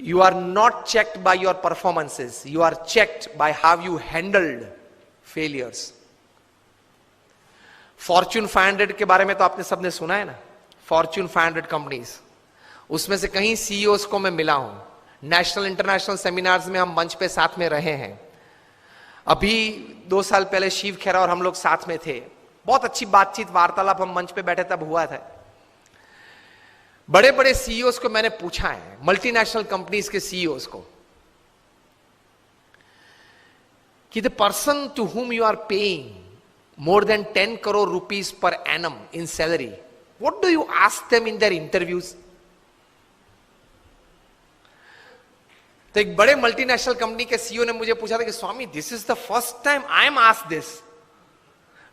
You are not checked by your performances. You are checked by how you handled failures. Fortune 500 के बारे में तो आपने सबने सुना है ना, Fortune 500 कंपनीज, उसमें से कहीं सीईओस को मैं मिला हूं। नेशनल इंटरनेशनल सेमिनार्स में हम मंच पे साथ में रहे हैं। अभी 2 साल पहले शिव खेरा और हम लोग साथ में थे। बहुत अच्छी बातचीत, वार्तालाप हम मंच पे बैठे तब हुआ था। बड़े बड़े सीईओस को मैंने पूछा है, मल्टीनेशनल कंपनीज के सीईओस को, कि the person to whom you are paying more than 10 crore rupees per annum in salary, what do you ask them in their interviews? तो एक बड़े मल्टीनेशनल कंपनी के सीईओ ने मुझे पूछा था कि Swami, this is the first time I am asked this,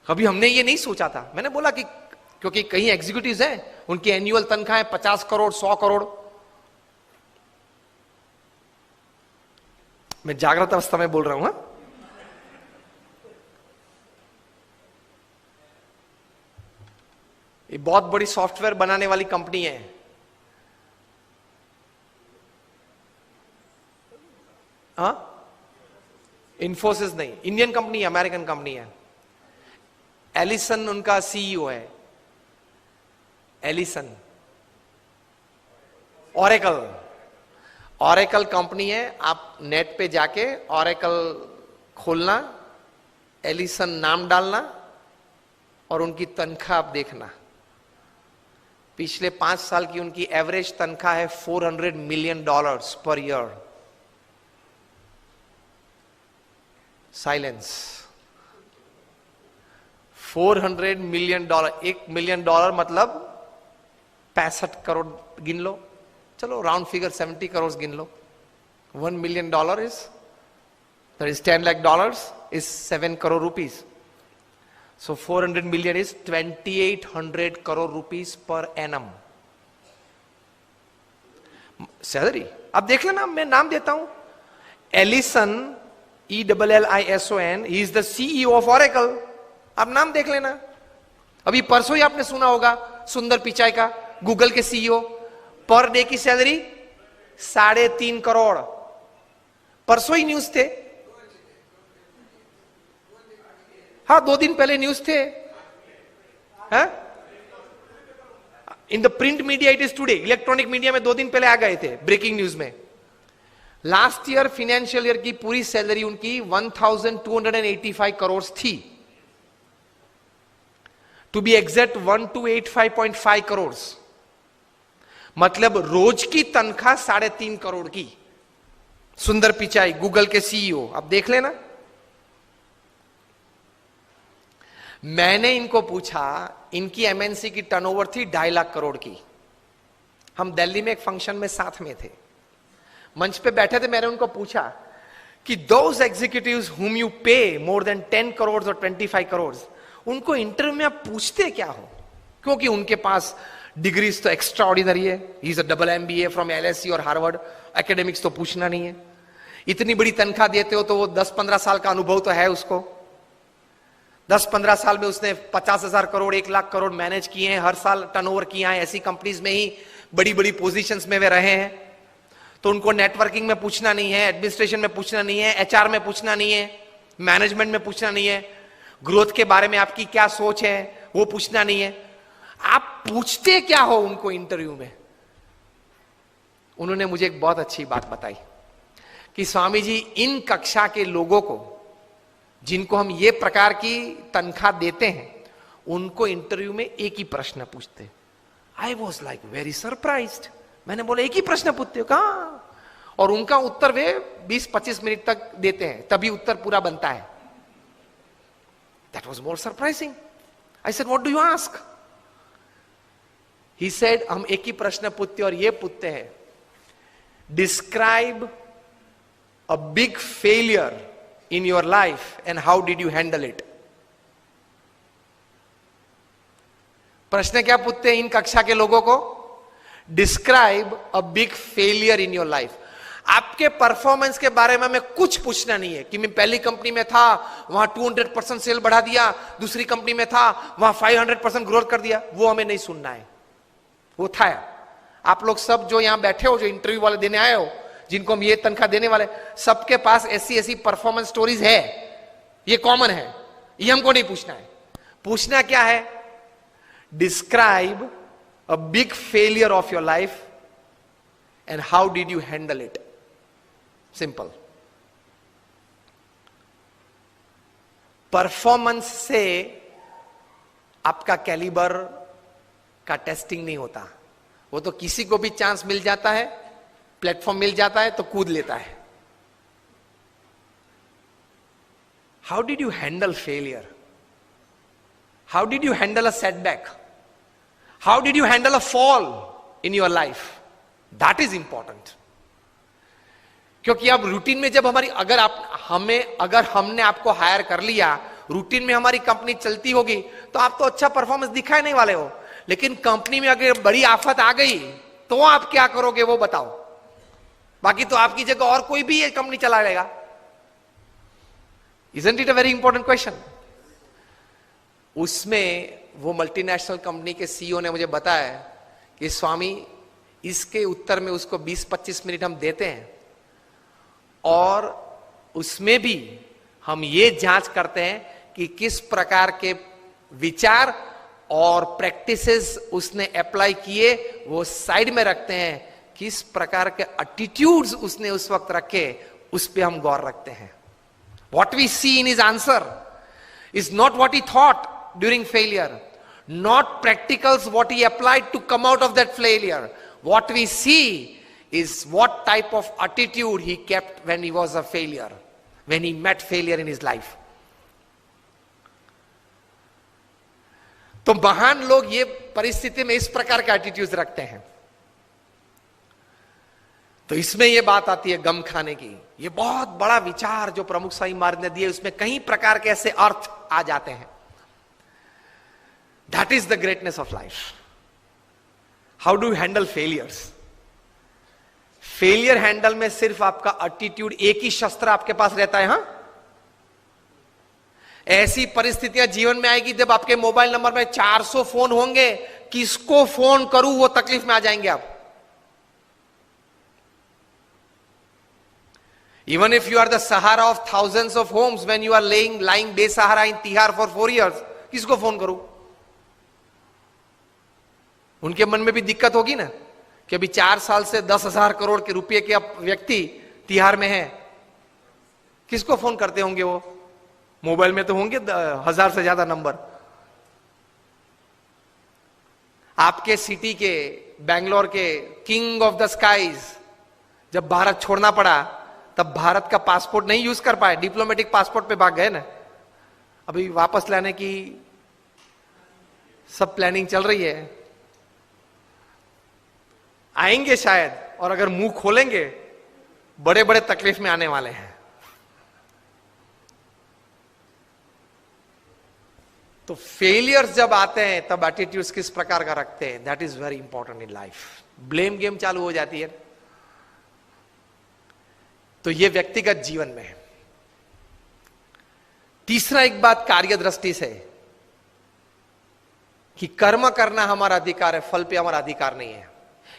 कभी हमने ये नहीं सोचा था। मैंने बोला कि क्योंकि कई एग्जीक्यूटिव्स हैं, उनकी एनुअल तनख्वाह है 50 करोड़ 100 करोड़। मैं जागृत अवस्था में बोल रहा हूं। ये बहुत बड़ी सॉफ्टवेयर बनाने वाली कंपनी है। हाँ, इन्फोसिस नहीं, इंडियन कंपनी है, अमेरिकन कंपनी है। एलिसन उनका सीईओ है, एलिसन। ऑरेकल कंपनी है। आप नेट पे जाके ऑरेकल खोलना, एलिसन नाम डालना और उनकी तनख्वाह आप देखना। पिछले 5 साल की उनकी एवरेज तनख्वाह है $400 million per year. Silence. $400 million, $1 million मतलब 65 करोड़ गिन लो, चलो राउंड फिगर 70 करोड़ गिन लो। $1 million is $10 lakh is 7 crore rupees. So 400 million is 2800 crore rupees per annum salary. अब देख लेना, मैं नाम देता हूं, Ellison, ELLISON, he is the CEO of Oracle. अब नाम देख लेना। अभी परसों ही आपने सुना होगा सुंदर पिचाई का, गूगल के सीईओ, पर डे की सैलरी 3.5 करोड़। परसों ही न्यूज थे। हाँ, 2 दिन पहले न्यूज थे। In the print media it is today, electronic media में 2 दिन पहले आ गए थे ब्रेकिंग न्यूज में। लास्ट ईयर फाइनेंशियल ईयर की पूरी सैलरी उनकी 1285 करोड़ थी, टू बी एग्जैक्ट 1285.5 करोड़। मतलब रोज की तनख्वाह 3.5 करोड़ की। सुंदर पिचाई, गूगल के सीईओ। अब देख लेना। मैंने इनको पूछा, इनकी एमएनसी की टर्नओवर थी 2.5 लाख करोड़ की। हम दिल्ली में एक फंक्शन में साथ में थे, मंच पे बैठे थे। मैंने उनको पूछा कि दोज एग्जीक्यूटिव्स हुम यू पे मोर देन 10 करोड़ और 25 करोड़, उनको इंटरव्यू में आप पूछते क्या हो? क्योंकि उनके पास डिग्रीज तो एक्स्ट्रा ऑर्डिनरी है। He is a double MBA from LSE और हार्वर्ड। एकेडमिक्स तो पूछना नहीं है। इतनी बड़ी तनख्वाह देते हो तो वो 10-15 साल का अनुभव तो है उसको। 10-15 साल में उसने 50,000 करोड़ 1 लाख करोड़ मैनेज किए हैं, हर साल टर्नओवर किया है। ऐसी कंपनीज में ही बड़ी बड़ी पोजीशंस में वे रहे हैं। तो उनको नेटवर्किंग में पूछना नहीं है, एडमिनिस्ट्रेशन में पूछना नहीं है, HR में पूछना नहीं है, मैनेजमेंट में पूछना नहीं है, ग्रोथ के बारे में आपकी क्या सोच है वो पूछना नहीं है। आप पूछते क्या हो उनको इंटरव्यू में? उन्होंने मुझे एक बहुत अच्छी बात बताई कि स्वामी जी, इन कक्षा के लोगों को, जिनको हम ये प्रकार की तनख्वाह देते हैं, उनको इंटरव्यू में एक ही प्रश्न पूछते। I was like very surprised. मैंने बोला एक ही प्रश्न पूछते हो? कहा? और उनका उत्तर वे 20-25 मिनट तक देते हैं, तभी उत्तर पूरा बनता है। That was more surprising. I said, what do you ask? He said, हम एक ही प्रश्न पूछते और ये पूछते हैं, describe a big failure in your life and how did you handle it? प्रश्न क्या पूछते हैं इन कक्षा के लोगों को? Describe a big failure in your life. आपके परफॉर्मेंस के बारे में हमें कुछ पूछना नहीं है कि मैं पहली कंपनी में था, वहां 200% सेल बढ़ा दिया, दूसरी कंपनी में था, वहां 500% ग्रोथ कर दिया। वो हमें नहीं सुनना है। वो था, आप लोग सब जो यहां बैठे हो, जो इंटरव्यू वाले देने आए हो, जिनको हम ये तनख्वाह देने वाले, सबके पास ऐसी ऐसी परफॉर्मेंस स्टोरीज है, ये कॉमन है, ये हमको नहीं पूछना है। पूछना क्या है? Describe a big failure of your life and how did you handle it. Simple. Performance से आपका कैलिबर का टेस्टिंग नहीं होता। वो तो किसी को भी चांस मिल जाता है, प्लेटफॉर्म मिल जाता है तो कूद लेता है। How did you handle failure? How did you handle a setback? How did you handle a fall in your life? That is important. क्योंकि अब रूटीन में जब हमारी, अगर हमने आपको हायर कर लिया, रूटीन में हमारी कंपनी चलती होगी, तो आप तो अच्छा परफॉर्मेंस दिखाई नहीं वाले हो। लेकिन कंपनी में अगर बड़ी आफत आ गई तो आप क्या करोगे वो बताओ। बाकी तो आपकी जगह और कोई भी ये कंपनी चला लेगा। Isn't it a very important question? उसमें वो मल्टीनेशनल कंपनी के सीईओ ने मुझे बताया कि स्वामी, इसके उत्तर में उसको 20-25 मिनट हम देते हैं और उसमें भी हम ये जांच करते हैं कि किस प्रकार के विचार और प्रैक्टिसेस उसने अप्लाई किए, वो साइड में रखते हैं। किस प्रकार के एटीट्यूड्स उसने उस वक्त रखे, उस पे हम गौर रखते हैं। What we see in his answer is not what he thought during failure, not practicals what he applied to come out of that failure. What we see is what type of attitude he kept when he was a failure, when he met failure in his life. तो महान लोग ये परिस्थिति में इस प्रकार के attitudes रखते हैं। तो इसमें यह बात आती है गम खाने की। यह बहुत बड़ा विचार जो प्रमुख स्वामी महाराज ने दिए, उसमें कई प्रकार के ऐसे अर्थ आ जाते हैं। That is the greatness of life. How do you handle failures? Failure handle में सिर्फ आपका एटीट्यूड, एक ही शस्त्र आपके पास रहता है। हां, ऐसी परिस्थितियां जीवन में आएगी जब आपके मोबाइल नंबर में 400 फोन होंगे, किसको फोन करूं वो तकलीफ में आ जाएंगे आप। Even if you are the Sahara of thousands of homes, when you are lying बेसहारा in तिहार for 4 years, किसको फोन करूं? उनके मन में भी दिक्कत होगी ना कि अभी 4 साल से 10,000 करोड़ के रुपए के व्यक्ति तिहार में है, किसको फोन करते होंगे वो? मोबाइल में तो होंगे 1000 से ज्यादा नंबर। आपके सिटी के, बेंगलोर के किंग ऑफ द स्काईज जब भारत छोड़ना पड़ा, तब भारत का पासपोर्ट नहीं यूज कर पाए, डिप्लोमेटिक पासपोर्ट पे भाग गए ना। अभी वापस लाने की सब प्लानिंग चल रही है, आएंगे शायद, और अगर मुंह खोलेंगे बड़े बड़े तकलीफ में आने वाले हैं। तो फेलियर्स जब आते हैं तब एटीट्यूड्स किस प्रकार का रखते हैं, that is very important in life. Blame game चालू हो जाती है। तो यह व्यक्तिगत जीवन में है। तीसरा एक बात कार्य दृष्टि से कि कर्म करना हमारा अधिकार है, फल पे हमारा अधिकार नहीं है।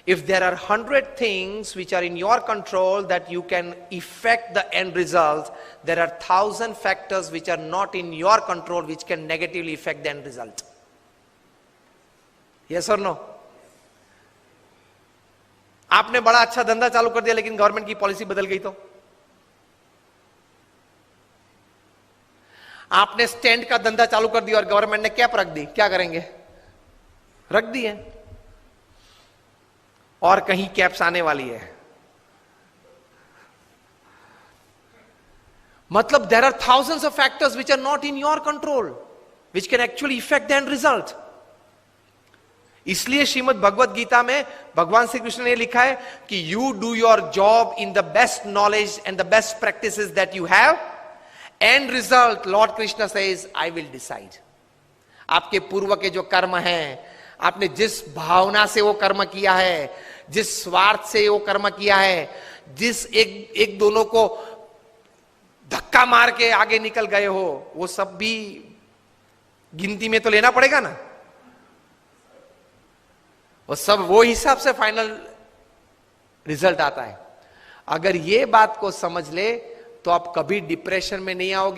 If there are 100 things which are in your control that you can effect the end result, there are 1000 factors which are not in your control which can negatively effect the end result. Yes और no? आपने बड़ा अच्छा धंधा चालू कर दिया लेकिन government की पॉलिसी बदल गई तो? आपने स्टैंड का धंधा चालू कर दिया और गवर्नमेंट ने कैप रख दी, क्या करेंगे? रख दी है, और कहीं कैप्स आने वाली है। मतलब there are thousands of factors which are not in your control which can actually effect the end result. इसलिए श्रीमद् भगवद गीता में भगवान श्री कृष्ण ने लिखा है कि you do your job in the best knowledge and the best practices that you have, and result Lord Krishna says I will decide. आपके पूर्व के जो कर्म हैं, आपने जिस भावना से वो कर्म किया है, जिस स्वार्थ से वो कर्म किया है, जिस एक दोनों को धक्का मार के आगे निकल गए हो, वो सब भी गिनती में तो लेना पड़ेगा ना। वो सब वो हिसाब से फाइनल रिजल्ट आता है। अगर ये बात को समझ ले तो आप कभी डिप्रेशन में नहीं आओगे।